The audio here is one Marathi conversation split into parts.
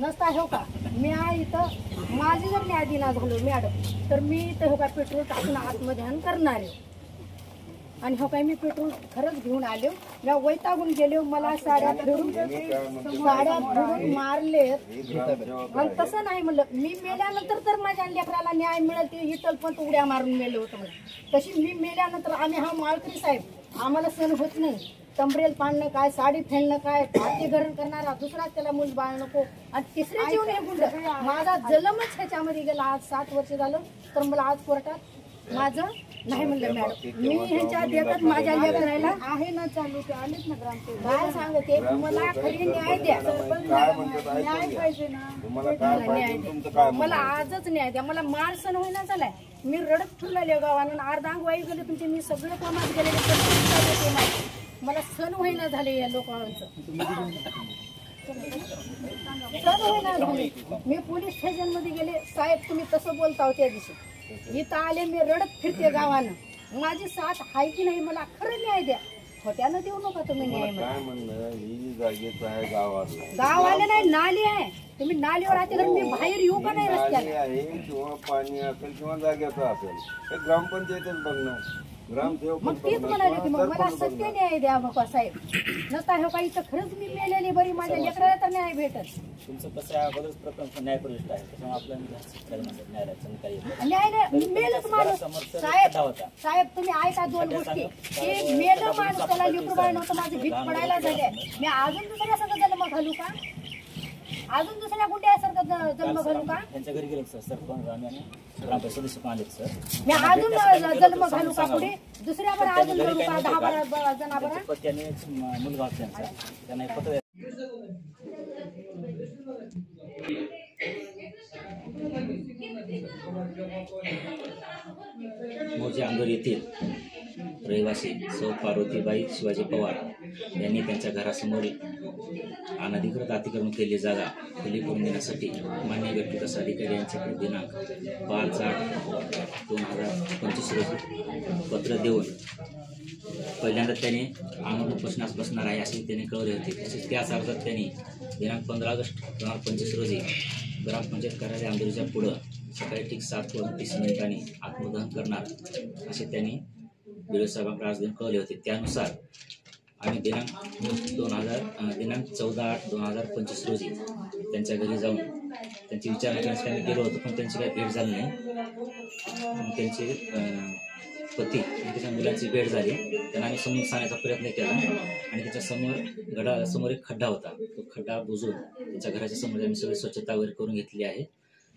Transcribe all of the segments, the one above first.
नसता हो का मी इथं माझी जर न्याय दिना झालो मॅडम तर मी इथं हो का पेट्रोल टाकून आत्मध्यान करणार आहे आणि हो काय मी पेट्रोल खरंच घेऊन आलो मी वैतागून गेलो मला साड्या फिरून मारलेत आणि तसं नाही म्हणलं मी मेल्यानंतर तर माझ्या लेकराला न्याय मिळेल ते इथं पण उड्या मारून मेले होतं मला तशी मी मेल्यानंतर आम्ही हा माळकरी साहेब आम्हाला सण होत नाही तंबरेल पाडणं काय साडी फेडणं काय भाग्यग्रहण करणारा दुसरा त्याला मूल बाळ नको आणि तिसरे जीवन हे गुंड माझा जन्मच ह्याच्यामध्ये गेला आज 7 वर्ष झालं तर मला आज कोर्टात माझं नाही म्हणलं मॅडम मी ह्यांच्या देतात माझ्या लेकराला आहे ना चालू ते आलेच ना ग्रामसेवक काय सांगते मला खरी न्याय द्या न्याय पाहिजे ना न्याय द्या मला आजच न्याय द्या मला मार सण होईना झालाय मी रडत फुलले गावानं अर्धांगवाई गेले तुमचे मी सगळे कामात गेले मला सण होईना झाले या लोकांचं सण होईना झाले मी पोलीस स्टेशन मध्ये गेले साहेब तुम्ही तसं बोलता हो त्या दिवशी इथं आले मी रडत फिरते गावानं माझी साथ आहे की नाही मला खरं न्याय द्या खोट्यानं देऊ नका तुम्ही न्याय गावाला नाही नाली आहे तुम्ही नालीवर राहते तर मी बाहेर येऊ का नाही रस्त्याला किंवा पाणी असेल किंवा जागेचं असेल ग्रामपंचायतच बघणार मग तेच म्हणाले की मग मला सत्य न्याय द्या बाबा साहेब नसता हो का इथं खरंच मी मेलेली बरी माझ्या लेकराला तर न्याय भेटत तुमचं कसं अगोदरच प्रकरण न्यायप्रविष्ट आहे त्याच्यामुळे आपल्याला न्याय मेलच माणूस साहेब तुम्ही ऐका 2 गोष्टी की मेलं माणूस त्याला लेकरू बाळ नव्हतं माझं भीक पडायला झाले मी अजून दुसऱ्या सगळं जन्म घालू का अजून दुसऱ्या गुंड्यासारखं जन्म घालू का त्यांच्या घरी गेले सर सरपंच ग्रामपंचायत सदस्य पण आले सर मी अजून जन्म घालू का पुढे दुसऱ्यावर अजून घालू का 10-12 जणांवर त्याने मुलगा त्यांचा त्यांना पत्र मोजे अंगोर येथील रहिवासी सौ पार्वतीबाई शिवाजी पवार यांनी त्यांच्या घरासमोरील अनधिकृत अतिक्रमण केलेली जागा खुली करून देण्यासाठी मान्य व्यक्तिगत अधिकारी यांच्याकडे दिनांक 5/8/2025 रोजी पत्र देऊन पहिल्यांदा त्यांनी आमरण उपोषणास बसणार आहे असे त्यांनी कळवले होते तसेच त्याच अर्जात त्यांनी दिनांक 15 ऑगस्ट 2025 रोजी ग्रामपंचायत कार्यालय आंबोलीच्या पुढं सकाळी ठीक 7:30 आत्मदहन करणार असे त्यांनी बीडीओ साहेबांकडे अर्ज देऊन कळवले होते त्यानुसार आम्ही दिनांक 14/8/2025 रोजी त्यांच्या घरी जाऊन त्यांची विचारणा करण्यासाठी आम्ही गेलो होतो पण त्यांची काही भेट झाली नाही त्यांचे पती आणि त्याच्या मुलांची भेट झाली त्यांना आम्ही समजून सांगण्याचा प्रयत्न केला आणि त्याच्या घरासमोर एक खड्डा होता तो खड्डा बुजून त्यांच्या घराच्या समोर आम्ही सगळी स्वच्छता वगैरे करून घेतली आहे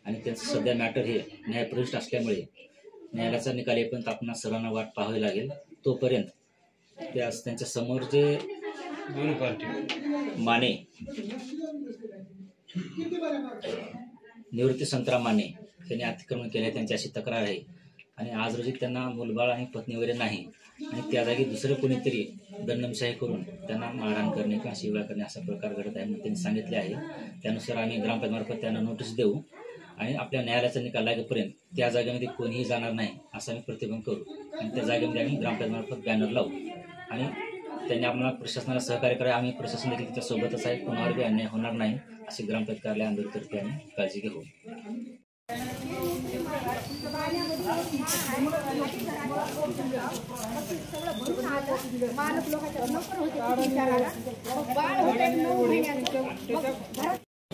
आणि त्यांचं सध्या मॅटर हे न्यायप्रविष्ट असल्यामुळे न्यायालयाचा निकाल येईपर्यंत आपणास सर्वांना वाट पाहावी लागेल तोपर्यंत त्यांच्या समोर जे माने निवृत्ती संतराम माने त्यांनी अतिक्रमण केले त्यांची अशी तक्रार आहे आणि आज रोजी त्यांना मुलबाळ आणि पत्नी वगैरे नाही आणि त्या जागी दुसरं कोणीतरी दंडमशाही करून त्यांना मारहाण करणे किंवा शिवाय करणे असा प्रकार घडत आहे म्हणून त्यांनी सांगितले आहे त्यानुसार आम्ही ग्रामपंचायतमार्फत त्यांना नोटीस देऊ आणि आपल्या न्यायालयाचा निकाल लागेपर्यंत त्या जागेमध्ये कोणीही जाणार नाही असं आम्ही प्रतिबंध करू आणि त्या जागेमध्ये आम्ही ग्रामपंचायतमार्फत बॅनर लावू आणि त्यांनी आम्हाला प्रशासनाला सहकार्य करावे आम्ही प्रशासन देखील त्याच्या सोबतच आहे कोणावरही अन्याय होणार नाही अशी ग्रामपंचायत कार्यालय आंदोलनकर्ते आम्ही काळजी घेऊ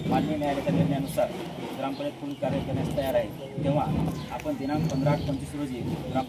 माननीय न्यायालयाच्या निर्णयानुसार ग्रामपंचायत पुढील कार्य करण्यास तयार आहे तेव्हा आपण दिनांक 15/8/25 रोजी